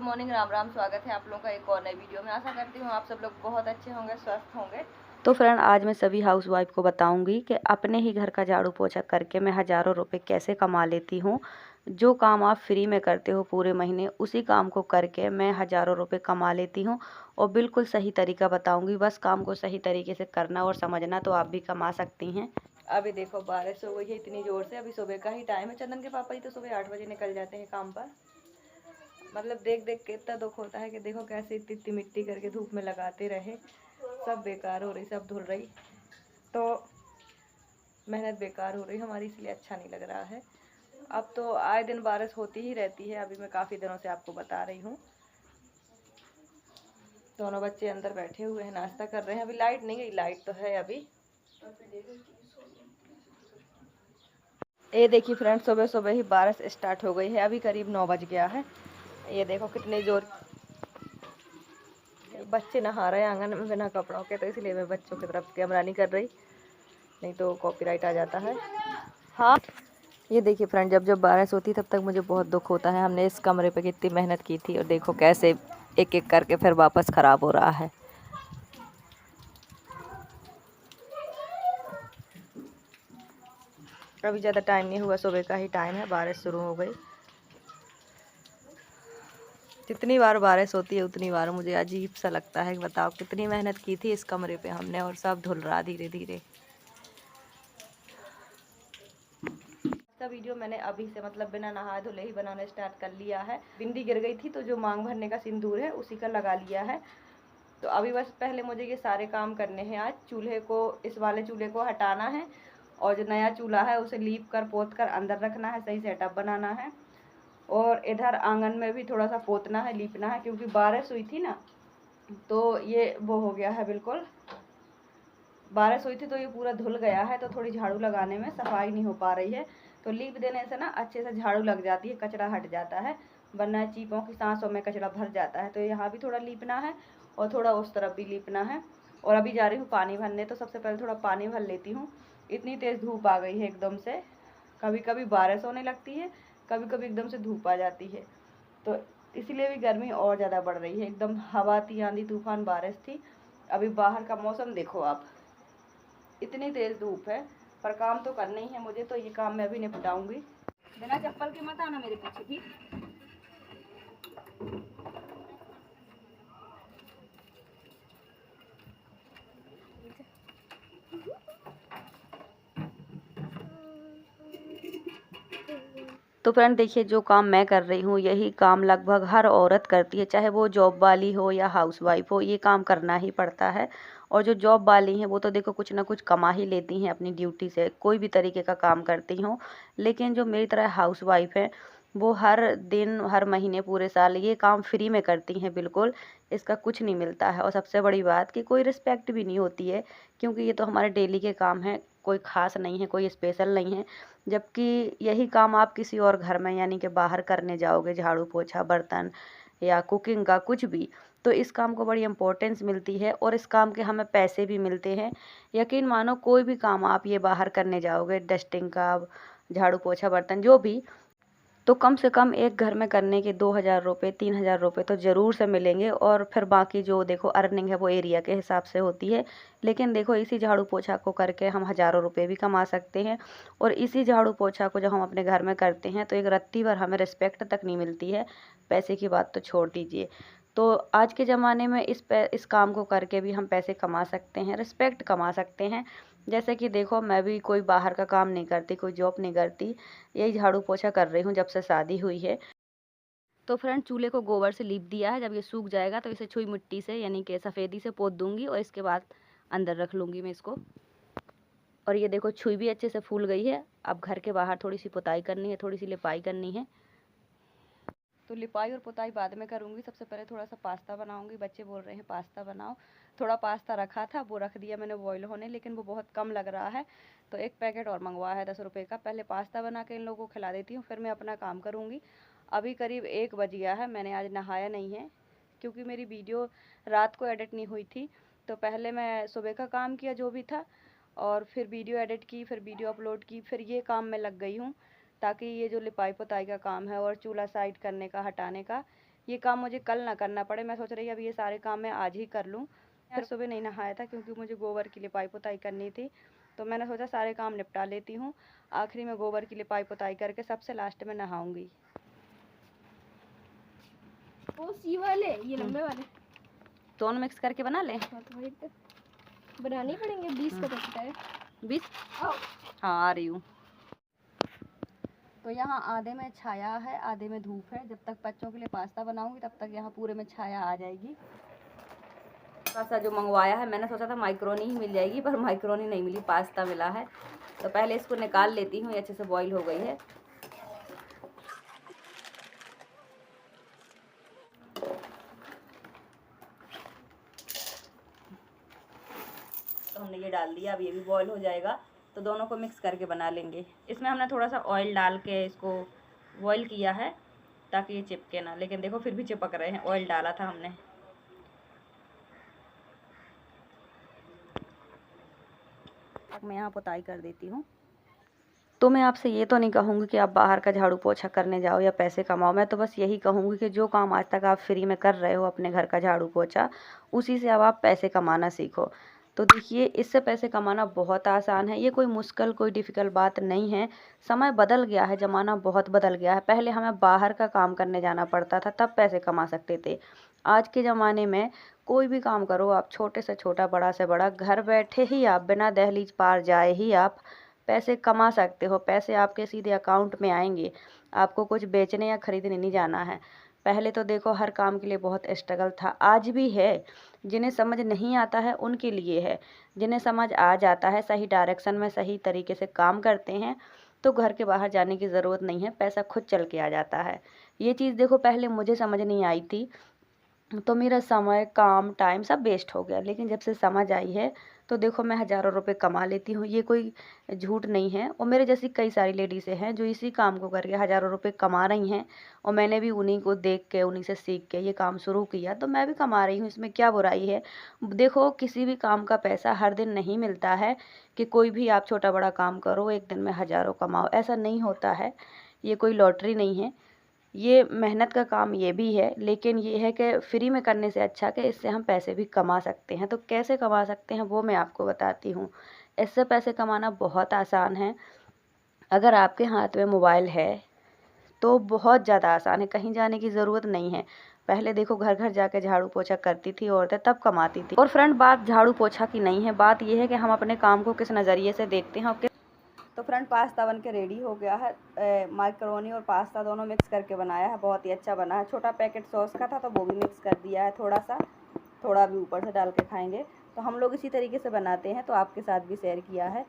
Morning, Ram Ram. स्वागत है आप लोगों का एक और नई वीडियो में। आशा करती हूँ आप सब लोग बहुत अच्छे होंगे, स्वस्थ होंगे। तो फ्रेंड, आज मैं सभी हाउसवाइफ को बताऊंगी कि अपने ही घर का झाड़ू पोछा करके मैं हज़ारों रुपए कैसे कमा लेती हूँ। जो काम आप फ्री में करते हो पूरे महीने, उसी काम को करके मैं हज़ारों रुपए कमा लेती हूँ। और बिल्कुल सही तरीका बताऊंगी, बस काम को सही तरीके से करना और समझना तो आप भी कमा सकती हैं। अभी देखो बारिश हो गई है इतनी ज़ोर से। अभी सुबह का ही टाइम है। चंदन के पापा जी तो सुबह 8 बजे निकल जाते हैं काम पर। मतलब देख देख के इतना दुख होता है कि देखो कैसे इतनी इतनी मिट्टी करके धूप में लगाते रहे, सब बेकार हो रही, सब धुल रही, तो मेहनत बेकार हो रही हमारी, इसलिए अच्छा नहीं लग रहा है। अब तो आए दिन बारिश होती ही रहती है। अभी मैं काफ़ी दिनों से आपको बता रही हूँ। दोनों बच्चे अंदर बैठे हुए हैं, नाश्ता कर रहे हैं। अभी लाइट नहीं गई, लाइट तो है अभी। ये देखिए फ्रेंड, सुबह सुबह ही बारिश स्टार्ट हो गई है। अभी करीब 9 बज गया है। ये देखो कितने जोर। बच्चे नहा रहे हैं आंगन में बिना कपड़ों के, तो इसलिए मैं बच्चों की तरफ कैमरा नहीं कर रही, नहीं तो कॉपीराइट आ जाता है। हाँ, ये देखिए फ्रेंड, जब जब बारिश होती तब तक मुझे बहुत दुख होता है। हमने इस कमरे पे कितनी मेहनत की थी और देखो कैसे एक एक करके फिर वापस ख़राब हो रहा है। अभी ज़्यादा टाइम नहीं हुआ, सुबह का ही टाइम है, बारिश शुरू हो गई। जितनी बार बारिश होती है उतनी बार मुझे अजीब सा लगता है। बताओ कितनी मेहनत की थी इस कमरे पे हमने, और सब धुल रहा धीरे धीरे। का वीडियो मैंने अभी से मतलब बिना नहाए धुले ही बनाना स्टार्ट कर लिया है। बिंदी गिर गई थी तो जो मांग भरने का सिंदूर है उसी का लगा लिया है। तो अभी बस पहले मुझे ये सारे काम करने हैं। आज चूल्हे को, इस वाले चूल्हे को हटाना है, और जो नया चूल्हा है उसे लीप कर पोत कर अंदर रखना है, सही सेटअप बनाना है। और इधर आंगन में भी थोड़ा सा पोतना है, लीपना है, क्योंकि बारिश हुई थी ना, तो ये वो हो गया है। बिल्कुल बारिश हुई थी तो ये पूरा धुल गया है, तो थोड़ी झाड़ू लगाने में सफाई नहीं हो पा रही है। तो लीप देने से ना अच्छे से झाड़ू लग जाती है, कचरा हट जाता है, वरना चीपों की सांसों में कचरा भर जाता है। तो यहाँ भी थोड़ा लीपना है और थोड़ा उस तरफ भी लीपना है। और अभी जा रही हूँ पानी भरने, तो सबसे पहले थोड़ा पानी भर लेती हूँ। इतनी तेज़ धूप आ गई है एकदम से। कभी कभी बारिश होने लगती है, कभी कभी एकदम से धूप आ जाती है, तो इसलिए भी गर्मी और ज़्यादा बढ़ रही है। एकदम हवा थी, आंधी तूफान बारिश थी। अभी बाहर का मौसम देखो आप, इतनी तेज धूप है, पर काम तो करना ही है मुझे, तो ये काम मैं भी निपटाऊंगी। बिना चप्पल के मत आना मेरे पीछे भी। तो फ्रेंड देखिए, जो काम मैं कर रही हूँ यही काम लगभग हर औरत करती है, चाहे वो जॉब वाली हो या हाउसवाइफ हो, ये काम करना ही पड़ता है। और जो जॉब वाली हैं वो तो देखो कुछ ना कुछ कमा ही लेती हैं अपनी ड्यूटी से, कोई भी तरीके का काम करती हों। लेकिन जो मेरी तरह हाउसवाइफ है, वो हर दिन, हर महीने, पूरे साल ये काम फ्री में करती हैं। बिल्कुल इसका कुछ नहीं मिलता है, और सबसे बड़ी बात कि कोई रिस्पेक्ट भी नहीं होती है, क्योंकि ये तो हमारे डेली के काम हैं, कोई ख़ास नहीं है, कोई स्पेशल नहीं है। जबकि यही काम आप किसी और घर में, यानी कि बाहर करने जाओगे, झाड़ू पोछा, बर्तन या कुकिंग का कुछ भी, तो इस काम को बड़ी इम्पोर्टेंस मिलती है और इस काम के हमें पैसे भी मिलते हैं। यकीन मानो, कोई भी काम आप ये बाहर करने जाओगे, डस्टिंग का, झाड़ू पोछा, बर्तन, जो भी, तो कम से कम एक घर में करने के 2,000 रुपये, 3,000 रुपये तो ज़रूर से मिलेंगे। और फिर बाकी जो देखो अर्निंग है वो एरिया के हिसाब से होती है। लेकिन देखो इसी झाड़ू पोछा को करके हम हज़ारों रुपये भी कमा सकते हैं। और इसी झाड़ू पोछा को जब हम अपने घर में करते हैं तो एक रत्ती भर हमें रिस्पेक्ट तक नहीं मिलती है, पैसे की बात तो छोड़ दीजिए। तो आज के ज़माने में इस काम को करके भी हम पैसे कमा सकते हैं, रिस्पेक्ट कमा सकते हैं। जैसे कि देखो, मैं भी कोई बाहर का काम नहीं करती, कोई जॉब नहीं करती, यही झाड़ू पोछा कर रही हूँ जब से शादी हुई है। तो फ्रेंड, चूल्हे को गोबर से लीप दिया है। जब ये सूख जाएगा तो इसे छुई मिट्टी से, यानी कि सफ़ेदी से पोत दूंगी, और इसके बाद अंदर रख लूँगी मैं इसको। और ये देखो छुई भी अच्छे से फूल गई है। अब घर के बाहर थोड़ी सी पुताई करनी है, थोड़ी सी लिपाई करनी है। तो लिपाई और पुताई बाद में करूँगी। सबसे पहले थोड़ा सा पास्ता बनाऊँगी। बच्चे बोल रहे हैं पास्ता बनाओ। थोड़ा पास्ता रखा था, वो रख दिया मैंने बॉईल होने, लेकिन वो बहुत कम लग रहा है, तो एक पैकेट और मंगवाया है 10 रुपये का। पहले पास्ता बना के इन लोगों को खिला देती हूँ, फिर मैं अपना काम करूँगी। अभी करीब 1 बज गया है, मैंने आज नहाया नहीं है, क्योंकि मेरी वीडियो रात को एडिट नहीं हुई थी। तो पहले मैं सुबह का काम किया जो भी था, और फिर वीडियो एडिट की, फिर वीडियो अपलोड की, फिर ये काम में लग गई हूँ, ताकि ये जो लिपाई पुताई का काम है और चूल्हा साइड करने का, हटाने का, ये काम मुझे कल ना करना पड़े। मैं सोच रही अब ये सारे काम मैं आज ही कर लूँ। फिर सुबह नहीं नहाया था क्योंकि मुझे गोबर की लिपाई पुताई करनी थी, तो मैंने सोचा सारे काम निपटा लेती हूँ, आखिरी में गोबर की लिपाई पुताई करके सबसे लास्ट में नहाऊंगी। वो सी वाले ये लंबे वाले दोनों मिक्स करके बना ले। बनाने पड़ेंगे। 20 का पैकेट है। 20? हाँ आ रही हूँ। तो यहाँ आधे में छाया है, आधे में धूप है। जब तक बच्चों के लिए पास्ता बनाऊंगी तब तक यहाँ पूरे में छाया आ जाएगी। थोड़ा सा जो मंगवाया है, मैंने सोचा था माइक्रोनी ही मिल जाएगी, पर माइक्रोनी नहीं मिली, पास्ता मिला है। तो पहले इसको निकाल लेती हूँ, ये अच्छे से बॉईल हो गई है। तो हमने ये डाल दिया, अब ये भी बॉईल हो जाएगा तो दोनों को मिक्स करके बना लेंगे। इसमें हमने थोड़ा सा ऑयल डाल के इसको बॉईल किया है ताकि ये चिपके ना, लेकिन देखो फिर भी चिपक रहे हैं, ऑयल डाला था हमने। मैं यहाँ पुताई कर देती हूँ। तो मैं आपसे ये तो नहीं कहूँगी कि आप बाहर का झाड़ू पोछा करने जाओ या पैसे कमाओ। मैं तो बस यही कहूँगी कि जो काम आज तक आप फ्री में कर रहे हो अपने घर का झाड़ू पोछा, उसी से अब आप पैसे कमाना सीखो। तो देखिए, इससे पैसे कमाना बहुत आसान है, ये कोई मुश्किल कोई डिफ़िकल्ट बात नहीं है। समय बदल गया है, ज़माना बहुत बदल गया है। पहले हमें बाहर का काम करने जाना पड़ता था, तब पैसे कमा सकते थे। आज के ज़माने में कोई भी काम करो आप, छोटे से छोटा बड़ा से बड़ा, घर बैठे ही आप बिना दहलीज पार जाए ही आप पैसे कमा सकते हो। पैसे आपके सीधे अकाउंट में आएंगे, आपको कुछ बेचने या खरीदने नहीं जाना है। पहले तो देखो हर काम के लिए बहुत स्ट्रगल था, आज भी है। जिन्हें समझ नहीं आता है उनके लिए है, जिन्हें समझ आ जाता है, सही डायरेक्शन में सही तरीके से काम करते हैं, तो घर के बाहर जाने की ज़रूरत नहीं है, पैसा खुद चल के आ जाता है। ये चीज़ देखो पहले मुझे समझ नहीं आई थी, तो मेरा समय, काम, टाइम सब वेस्ट हो गया। लेकिन जब से समझ आई है तो देखो मैं हज़ारों रुपए कमा लेती हूँ, ये कोई झूठ नहीं है। और मेरे जैसी कई सारी लेडीज़ें हैं जो इसी काम को करके हज़ारों रुपए कमा रही हैं, और मैंने भी उन्हीं को देख के, उन्हीं से सीख के ये काम शुरू किया, तो मैं भी कमा रही हूँ, इसमें क्या बुराई है। देखो किसी भी काम का पैसा हर दिन नहीं मिलता है कि कोई भी आप छोटा बड़ा काम करो एक दिन में हज़ारों कमाओ, ऐसा नहीं होता है। ये कोई लॉटरी नहीं है, ये मेहनत का काम ये भी है। लेकिन ये है कि फ्री में करने से अच्छा कि इससे हम पैसे भी कमा सकते हैं। तो कैसे कमा सकते हैं वो मैं आपको बताती हूँ। इससे पैसे कमाना बहुत आसान है। अगर आपके हाथ में मोबाइल है तो बहुत ज़्यादा आसान है, कहीं जाने की ज़रूरत नहीं है। पहले देखो घर घर जाके झाड़ू पोछा करती थी औरतें, तब कमाती थी। और फ्रेंड, बात झाड़ू पोछा की नहीं है, बात यह है कि हम अपने काम को किस नज़रिए से देखते हैं। और तो फ्रेंड, पास्ता बन के रेडी हो गया है। माइक्रोनी और पास्ता दोनों मिक्स करके बनाया है, बहुत ही अच्छा बना है। छोटा पैकेट सॉस का था तो वो भी मिक्स कर दिया है थोड़ा सा, थोड़ा भी ऊपर से डाल के खाएंगे। तो हम लोग इसी तरीके से बनाते हैं, तो आपके साथ भी शेयर किया है।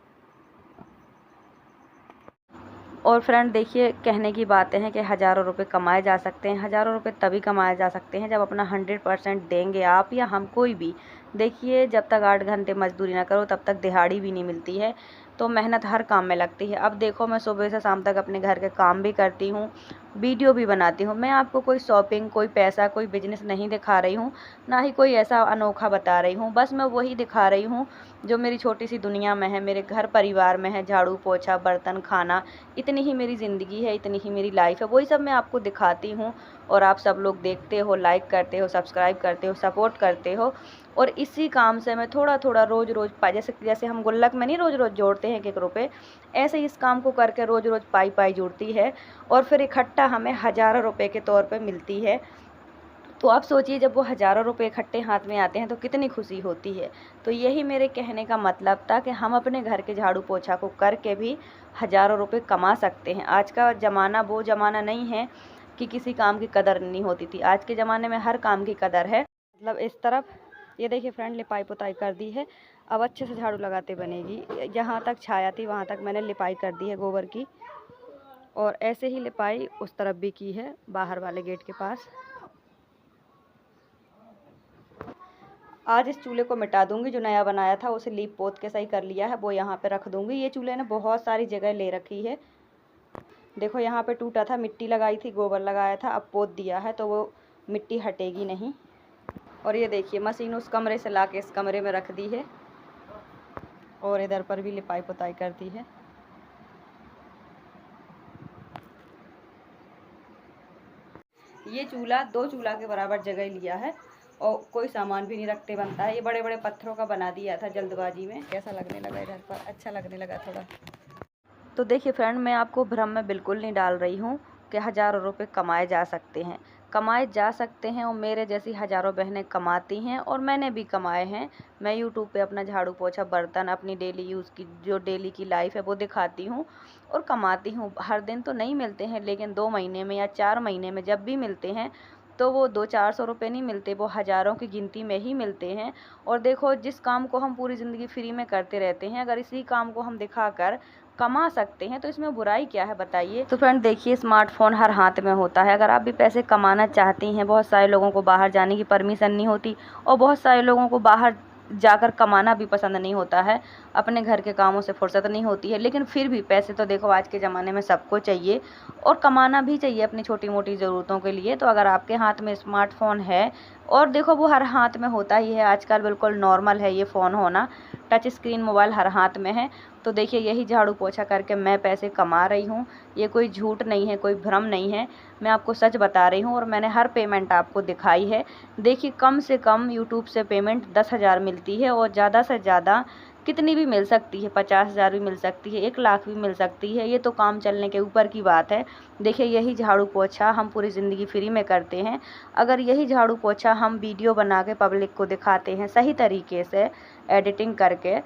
और फ्रेंड देखिए, कहने की बातें हैं कि हज़ारों रुपए कमाए जा सकते हैं। हज़ारों रुपए तभी कमाए जा सकते हैं जब अपना 100% देंगे आप या हम, कोई भी। देखिए, जब तक 8 घंटे मजदूरी ना करो तब तक दिहाड़ी भी नहीं मिलती है। तो मेहनत हर काम में लगती है। अब देखो मैं सुबह से शाम तक अपने घर के काम भी करती हूँ, वीडियो भी बनाती हूँ। मैं आपको कोई शॉपिंग, कोई पैसा, कोई बिजनेस नहीं दिखा रही हूँ, ना ही कोई ऐसा अनोखा बता रही हूँ। बस मैं वही दिखा रही हूँ जो मेरी छोटी सी दुनिया में है, मेरे घर परिवार में है। झाड़ू पोछा, बर्तन, खाना, इतनी ही मेरी ज़िंदगी है, इतनी ही मेरी लाइफ है। वही सब मैं आपको दिखाती हूँ और आप सब लोग देखते हो, लाइक करते हो, सब्सक्राइब करते हो, सपोर्ट करते हो। और इसी काम से मैं थोड़ा थोड़ा रोज़ रोज़ जैसे जैसे हम गुल्लक में नहीं रोज़ रोज़ जोड़ते हैं 1-1 रुपये, ऐसे इस काम को करके रोज़ रोज़ पाई पाई जुड़ती है और फिर इकट्ठा हमें हज़ारों रुपये के तौर पे मिलती है। तो आप सोचिए, जब वो हज़ारों रुपए इकट्ठे हाथ में आते हैं तो कितनी खुशी होती है। तो यही मेरे कहने का मतलब था कि हम अपने घर के झाड़ू पोछा को करके भी हज़ारों रुपए कमा सकते हैं। आज का ज़माना वो ज़माना नहीं है कि किसी काम की कदर नहीं होती थी। आज के ज़माने में हर काम की कदर है। मतलब इस तरफ ये देखिए फ्रेंड, लिपाई पुताई कर दी है, अब अच्छे से झाड़ू लगाते बनेगी। जहाँ तक छाया थी वहाँ तक मैंने लिपाई कर दी है गोबर की, और ऐसे ही लिपाई उस तरफ भी की है, बाहर वाले गेट के पास। आज इस चूल्हे को मिटा दूंगी, जो नया बनाया था उसे लीप पोत के सही कर लिया है, वो यहाँ पे रख दूंगी। ये चूल्हे ने बहुत सारी जगह ले रखी है। देखो यहाँ पे टूटा था, मिट्टी लगाई थी, गोबर लगाया था, अब पोत दिया है तो वो मिट्टी हटेगी नहीं। और ये देखिए मशीन उस कमरे से ला के इस कमरे में रख दी है, और इधर पर भी लिपाई पुताई कर दी है। ये चूल्हा 2 चूल्हा के बराबर जगह लिया है और कोई सामान भी नहीं रखते बनता है। ये बड़े बड़े पत्थरों का बना दिया था जल्दबाजी में। कैसा लगने लगा इधर पर? अच्छा लगने लगा थोड़ा। तो देखिए फ्रेंड, मैं आपको भ्रम में बिल्कुल नहीं डाल रही हूँ कि हज़ारों रुपए कमाए जा सकते हैं। कमाए जा सकते हैं और मेरे जैसी हज़ारों बहनें कमाती हैं और मैंने भी कमाए हैं। मैं यूट्यूब पे अपना झाड़ू पोछा बर्तन अपनी डेली यूज़ की जो डेली की लाइफ है वो दिखाती हूँ और कमाती हूँ। हर दिन तो नहीं मिलते हैं, लेकिन 2 महीने में या 4 महीने में जब भी मिलते हैं तो वो 200-400 रुपये नहीं मिलते, वो हज़ारों की गिनती में ही मिलते हैं। और देखो, जिस काम को हम पूरी ज़िंदगी फ्री में करते रहते हैं, अगर इसी काम को हम दिखाकर कमा सकते हैं तो इसमें बुराई क्या है बताइए। तो फ्रेंड देखिए, स्मार्टफोन हर हाथ में होता है। अगर आप भी पैसे कमाना चाहती हैं, बहुत सारे लोगों को बाहर जाने की परमिशन नहीं होती और बहुत सारे लोगों को बाहर जाकर कमाना भी पसंद नहीं होता है, अपने घर के कामों से फुर्सत नहीं होती है, लेकिन फिर भी पैसे तो देखो आज के ज़माने में सबको चाहिए और कमाना भी चाहिए अपनी छोटी मोटी ज़रूरतों के लिए। तो अगर आपके हाथ में स्मार्टफोन है, और देखो वो हर हाथ में होता ही है आजकल, बिल्कुल नॉर्मल है ये फ़ोन होना, टच स्क्रीन मोबाइल हर हाथ में है, तो देखिए यही झाड़ू पोछा करके मैं पैसे कमा रही हूँ। ये कोई झूठ नहीं है, कोई भ्रम नहीं है, मैं आपको सच बता रही हूँ और मैंने हर पेमेंट आपको दिखाई है। देखिए कम से कम यूट्यूब से पेमेंट 10,000 मिलती है और ज़्यादा से ज़्यादा कितनी भी मिल सकती है, 50,000 भी मिल सकती है, 1,00,000 भी मिल सकती है। ये तो काम चलने के ऊपर की बात है। देखिए यही झाड़ू पोछा हम पूरी ज़िंदगी फ्री में करते हैं। अगर यही झाड़ू पोछा हम वीडियो बना के पब्लिक को दिखाते हैं सही तरीके से एडिटिंग करके,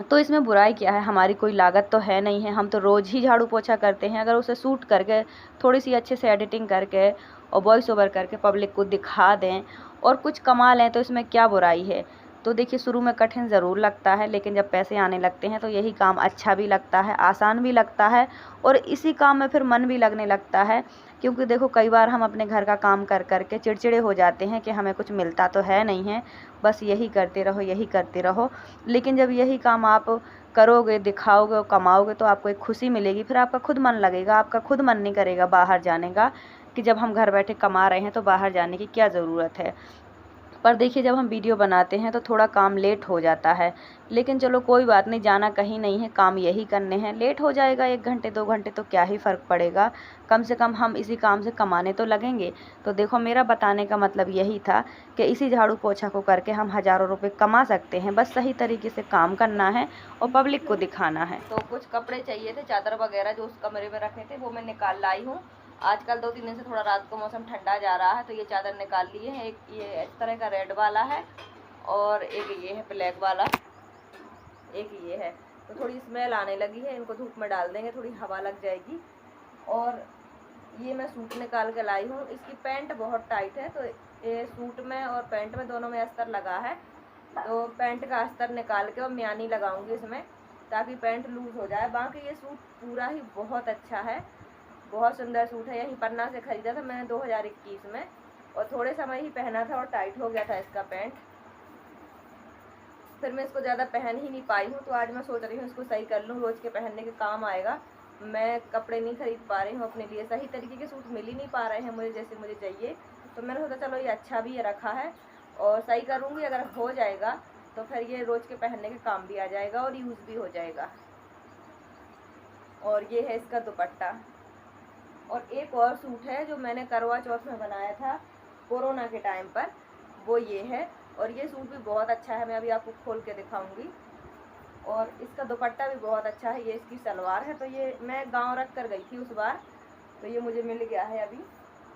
तो इसमें बुराई क्या है? हमारी कोई लागत तो है नहीं है, हम तो रोज़ ही झाड़ू पोछा करते हैं। अगर उसे शूट करके थोड़ी सी अच्छे से एडिटिंग करके और वॉइस ओवर करके पब्लिक को दिखा दें और कुछ कमा लें तो इसमें क्या बुराई है? तो देखिए शुरू में कठिन ज़रूर लगता है, लेकिन जब पैसे आने लगते हैं तो यही काम अच्छा भी लगता है, आसान भी लगता है और इसी काम में फिर मन भी लगने लगता है। क्योंकि देखो कई बार हम अपने घर का काम कर कर के चिड़चिड़े हो जाते हैं कि हमें कुछ मिलता तो है नहीं है, बस यही करते रहो, यही करते रहो। लेकिन जब यही काम आप करोगे, दिखाओगे और कमाओगे तो आपको एक खुशी मिलेगी, फिर आपका खुद मन लगेगा, आपका खुद मन नहीं करेगा बाहर जाने का कि जब हम घर बैठे कमा रहे हैं तो बाहर जाने की क्या ज़रूरत है। पर देखिए जब हम वीडियो बनाते हैं तो थोड़ा काम लेट हो जाता है, लेकिन चलो कोई बात नहीं, जाना कहीं नहीं है, काम यही करने हैं। लेट हो जाएगा 1 घंटे 2 घंटे तो क्या ही फ़र्क पड़ेगा, कम से कम हम इसी काम से कमाने तो लगेंगे। तो देखो मेरा बताने का मतलब यही था कि इसी झाड़ू पोछा को करके हम हज़ारों रुपये कमा सकते हैं, बस सही तरीके से काम करना है और पब्लिक को दिखाना है। तो कुछ कपड़े चाहिए थे, चादर वगैरह जो उस कमरे में रखे थे वो मैं निकाल लाई हूँ। आजकल 2-3 दिन से थोड़ा रात को मौसम ठंडा जा रहा है तो ये चादर निकाल ली है। एक ये इस तरह का रेड वाला है और एक ये है ब्लैक वाला, एक ये है। तो थोड़ी स्मेल आने लगी है, इनको धूप में डाल देंगे, थोड़ी हवा लग जाएगी। और ये मैं सूट निकाल के लाई हूँ, इसकी पैंट बहुत टाइट है तो ये सूट में और पैंट में दोनों में अस्तर लगा है, तो पैंट का अस्तर निकाल के और म्यानी लगाऊंगी इसमें ताकि पैंट लूज़ हो जाए। बाकी ये सूट पूरा ही बहुत अच्छा है, बहुत सुंदर सूट है। यहीं पन्ना से ख़रीदा था मैंने 2021 में और थोड़े समय ही पहना था और टाइट हो गया था इसका पैंट, फिर मैं इसको ज़्यादा पहन ही नहीं पाई हूँ। तो आज मैं सोच रही हूँ इसको सही कर लूँ, रोज़ के पहनने के काम आएगा। मैं कपड़े नहीं खरीद पा रही हूँ अपने लिए, सही तरीके के सूट मिल ही नहीं पा रहे हैं मुझे जैसे मुझे चाहिए, तो मैंने सोचा चलो ये अच्छा भी ये रखा है और सही करूँगी। अगर हो जाएगा तो फिर ये रोज़ के पहनने के काम भी आ जाएगा और यूज़ भी हो जाएगा। और ये है इसका दुपट्टा। और एक और सूट है जो मैंने करवा चौथ में बनाया था कोरोना के टाइम पर, वो ये है और ये सूट भी बहुत अच्छा है, मैं अभी आपको खोल के दिखाऊंगी। और इसका दुपट्टा भी बहुत अच्छा है, ये इसकी सलवार है। तो ये मैं गांव रख कर गई थी उस बार, तो ये मुझे मिल गया है अभी,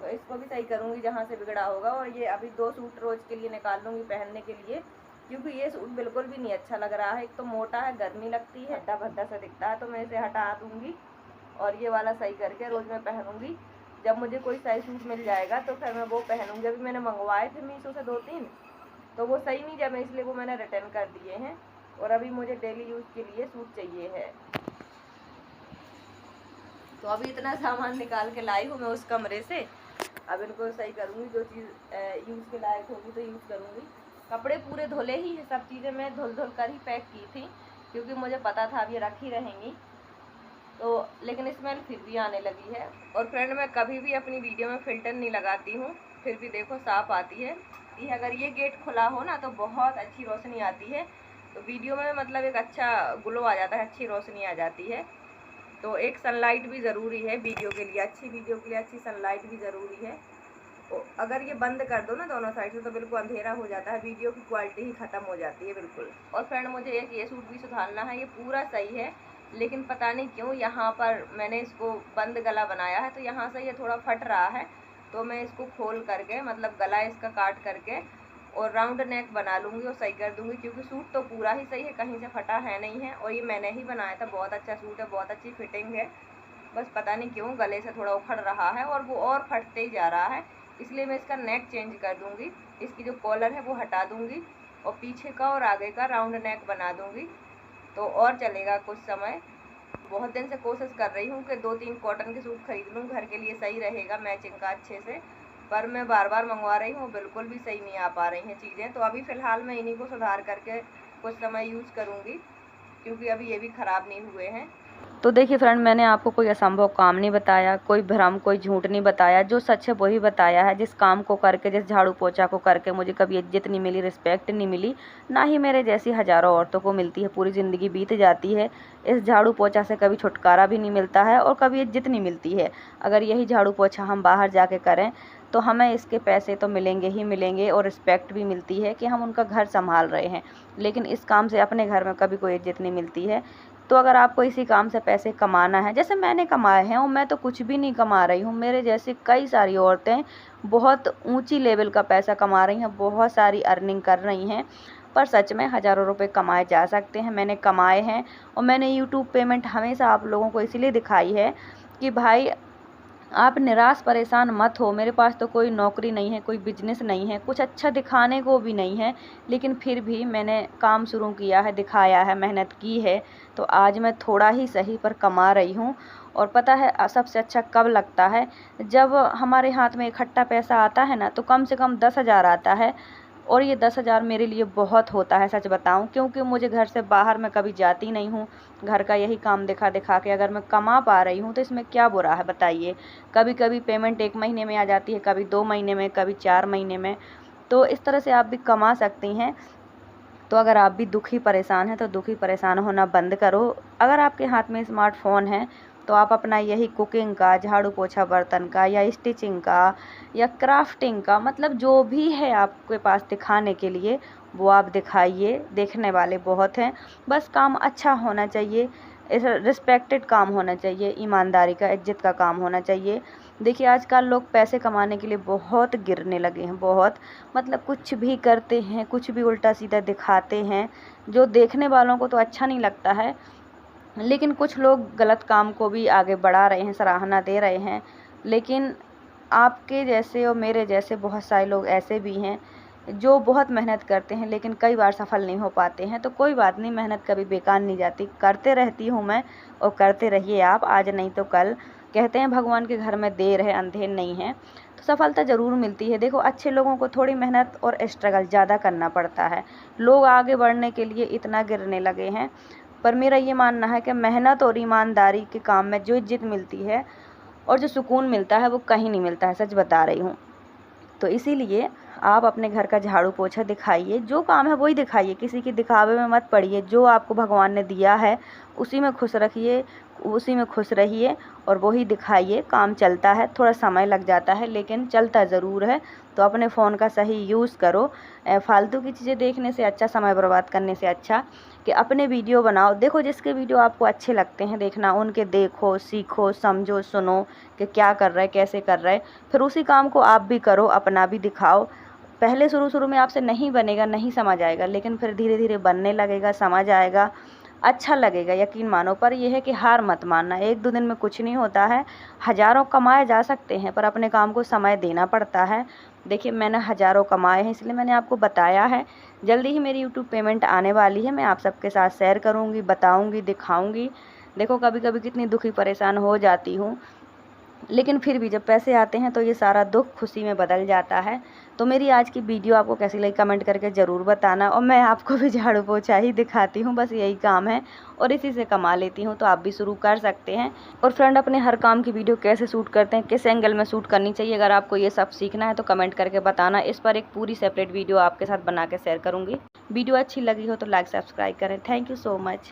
तो इसको भी सही करूँगी जहाँ से बिगड़ा होगा। और ये अभी 2 सूट रोज़ के लिए निकाल लूँगी पहनने के लिए, क्योंकि ये सूट बिल्कुल भी नहीं अच्छा लग रहा है। एक तो मोटा है, गर्मी लगती है, भद्दा भद्दा सा दिखता है, तो मैं इसे हटा दूँगी और ये वाला सही करके रोज़ मैं पहनूँगी। जब मुझे कोई सही सूट मिल जाएगा तो फिर मैं वो पहनूँगी। अभी मैंने मंगवाए थे मीशो से 2-3, तो वो सही नहीं जमे, इसलिए वो मैंने रिटर्न कर दिए हैं और अभी मुझे डेली यूज़ के लिए सूट चाहिए है। तो अभी इतना सामान निकाल के लाई हूँ मैं उस कमरे से, अब इनको सही करूँगी, जो चीज़ यूज़ के लायक होगी तो यूज़ करूँगी। कपड़े पूरे धुले ही है, सब चीज़ें मैं धुल कर ही पैक की थी क्योंकि मुझे पता था अब ये रखी रहेंगी, तो लेकिन स्मेल फिर भी आने लगी है। और फ्रेंड मैं कभी भी अपनी वीडियो में फ़िल्टर नहीं लगाती हूँ, फिर भी देखो साफ़ आती है। ये अगर ये गेट खुला हो ना तो बहुत अच्छी रोशनी आती है, तो वीडियो में मतलब एक अच्छा ग्लो आ जाता है, अच्छी रोशनी आ जाती है। तो एक सनलाइट भी ज़रूरी है वीडियो के लिए, अच्छी वीडियो के लिए अच्छी सनलाइट भी ज़रूरी है। अगर ये बंद कर दो ना दोनों साइड से तो बिल्कुल अंधेरा हो जाता है, वीडियो की क्वालिटी ही ख़त्म हो जाती है बिल्कुल। और फ्रेंड मुझे एक ये सूट भी सुधारना है, ये पूरा सही है लेकिन पता नहीं क्यों यहाँ पर मैंने इसको बंद गला बनाया है तो यहाँ से ये थोड़ा फट रहा है। तो मैं इसको खोल करके मतलब गला इसका काट करके और राउंड नेक बना लूँगी और सही कर दूँगी, क्योंकि सूट तो पूरा ही सही है, कहीं से फटा है नहीं है। और ये मैंने ही बनाया था, बहुत अच्छा सूट है, बहुत अच्छी फिटिंग है, बस पता नहीं क्यों गले से थोड़ा उखड़ रहा है और वो और फटते ही जा रहा है। इसलिए मैं इसका नेक चेंज कर दूँगी, इसकी जो कॉलर है वो हटा दूँगी और पीछे का और आगे का राउंड नेक बना दूँगी तो और चलेगा कुछ समय। बहुत दिन से कोशिश कर रही हूँ कि 2-3 कॉटन के सूट खरीद लूँ, घर के लिए सही रहेगा मैचिंग का अच्छे से, पर मैं बार बार मंगवा रही हूँ, बिल्कुल भी सही नहीं आ पा रही हैं चीज़ें। तो अभी फ़िलहाल मैं इन्हीं को सुधार करके कुछ समय यूज़ करूँगी, क्योंकि अभी ये भी ख़राब नहीं हुए हैं। तो देखिए फ्रेंड, मैंने आपको कोई असंभव काम नहीं बताया, कोई भ्रम, कोई झूठ नहीं बताया, जो सच है वही बताया है। जिस काम को करके, जिस झाड़ू पोछा को करके मुझे कभी इज्जत नहीं मिली, रिस्पेक्ट नहीं मिली, ना ही मेरे जैसी हज़ारों औरतों को मिलती है। पूरी ज़िंदगी बीत जाती है, इस झाड़ू पोछा से कभी छुटकारा भी नहीं मिलता है और कभी इज्जत नहीं मिलती है। अगर यही झाड़ू पोछा हम बाहर जाके करें तो हमें इसके पैसे तो मिलेंगे ही मिलेंगे और रिस्पेक्ट भी मिलती है कि हम उनका घर संभाल रहे हैं, लेकिन इस काम से अपने घर में कभी कोई इज्जत नहीं मिलती है। तो अगर आपको इसी काम से पैसे कमाना है जैसे मैंने कमाए हैं, और मैं तो कुछ भी नहीं कमा रही हूँ, मेरे जैसी कई सारी औरतें बहुत ऊंची लेवल का पैसा कमा रही हैं, बहुत सारी अर्निंग कर रही हैं, पर सच में हज़ारों रुपए कमाए जा सकते हैं। मैंने कमाए हैं और मैंने यूट्यूब पेमेंट हमेशा आप लोगों को इसलिए दिखाई है कि भाई आप निराश परेशान मत हो। मेरे पास तो कोई नौकरी नहीं है, कोई बिजनेस नहीं है, कुछ अच्छा दिखाने को भी नहीं है, लेकिन फिर भी मैंने काम शुरू किया है, दिखाया है, मेहनत की है, तो आज मैं थोड़ा ही सही पर कमा रही हूँ। और पता है सबसे अच्छा कब लगता है, जब हमारे हाथ में इकट्ठा पैसा आता है ना, तो कम से कम 10,000 आता है, और ये 10,000 मेरे लिए बहुत होता है सच बताऊं, क्योंकि मुझे घर से बाहर मैं कभी जाती नहीं हूँ। घर का यही काम दिखा दिखा के अगर मैं कमा पा रही हूँ तो इसमें क्या बुरा है बताइए। कभी कभी पेमेंट 1 महीने में आ जाती है, कभी 2 महीने में, कभी 4 महीने में, तो इस तरह से आप भी कमा सकती हैं। तो अगर आप भी दुखी परेशान हैं तो दुखी परेशान होना बंद करो। अगर आपके हाथ में स्मार्टफ़ोन है तो आप अपना यही कुकिंग का, झाड़ू पोछा बर्तन का, या स्टिचिंग का, या क्राफ्टिंग का, मतलब जो भी है आपके पास दिखाने के लिए वो आप दिखाइए। देखने वाले बहुत हैं, बस काम अच्छा होना चाहिए, रिस्पेक्टेड काम होना चाहिए, ईमानदारी का, इज्जत का काम होना चाहिए। देखिए आजकल लोग पैसे कमाने के लिए बहुत गिरने लगे हैं, बहुत, मतलब कुछ भी करते हैं, कुछ भी उल्टा सीधा दिखाते हैं, जो देखने वालों को तो अच्छा नहीं लगता है, लेकिन कुछ लोग गलत काम को भी आगे बढ़ा रहे हैं, सराहना दे रहे हैं। लेकिन आपके जैसे और मेरे जैसे बहुत सारे लोग ऐसे भी हैं जो बहुत मेहनत करते हैं लेकिन कई बार सफल नहीं हो पाते हैं। तो कोई बात नहीं, मेहनत कभी बेकार नहीं जाती, करते रहती हूँ मैं, और करते रहिए आप, आज नहीं तो कल। कहते हैं भगवान के घर में देर है अंधेर नहीं है, तो सफलता ज़रूर मिलती है। देखो अच्छे लोगों को थोड़ी मेहनत और स्ट्रगल ज़्यादा करना पड़ता है, लोग आगे बढ़ने के लिए इतना गिरने लगे हैं, पर मेरा ये मानना है कि मेहनत और ईमानदारी के काम में जो इज्जत मिलती है और जो सुकून मिलता है वो कहीं नहीं मिलता है, सच बता रही हूँ। तो इसीलिए आप अपने घर का झाड़ू पोछा दिखाइए, जो काम है वही दिखाइए, किसी के दिखावे में मत पड़िए। जो आपको भगवान ने दिया है उसी में खुश रखिए, उसी में खुश रहिए और वही दिखाइए। काम चलता है, थोड़ा समय लग जाता है लेकिन चलता ज़रूर है। तो अपने फ़ोन का सही यूज़ करो। फालतू की चीज़ें देखने से अच्छा, समय बर्बाद करने से अच्छा कि अपने वीडियो बनाओ। देखो जिसके वीडियो आपको अच्छे लगते हैं देखना, उनके देखो, सीखो, समझो, सुनो कि क्या कर रहे, कैसे कर रहे, फिर उसी काम को आप भी करो, अपना भी दिखाओ। पहले शुरू में आपसे नहीं बनेगा, नहीं समझ आएगा, लेकिन फिर धीरे धीरे बनने लगेगा, समझ आएगा, अच्छा लगेगा, यकीन मानो। पर यह है कि हार मत मानना, 1-2 दिन में कुछ नहीं होता है। हज़ारों कमाए जा सकते हैं पर अपने काम को समय देना पड़ता है। देखिए मैंने हज़ारों कमाए हैं, इसलिए मैंने आपको बताया है। जल्दी ही मेरी यूट्यूब पेमेंट आने वाली है, मैं आप सबके साथ शेयर करूँगी, बताऊँगी, दिखाऊँगी। देखो कभी कभी कितनी दुखी परेशान हो जाती हूँ, लेकिन फिर भी जब पैसे आते हैं तो ये सारा दुख खुशी में बदल जाता है। तो मेरी आज की वीडियो आपको कैसी लगी कमेंट करके ज़रूर बताना। और मैं आपको भी झाड़ू पोछा ही दिखाती हूँ, बस यही काम है और इसी से कमा लेती हूँ, तो आप भी शुरू कर सकते हैं। और फ्रेंड अपने हर काम की वीडियो कैसे शूट करते हैं, किस एंगल में शूट करनी चाहिए, अगर आपको ये सब सीखना है तो कमेंट करके बताना। इस पर एक पूरी सेपरेट वीडियो आपके साथ बना के शेयर करूँगी। वीडियो अच्छी लगी हो तो लाइक सब्सक्राइब करें। Thank you so much.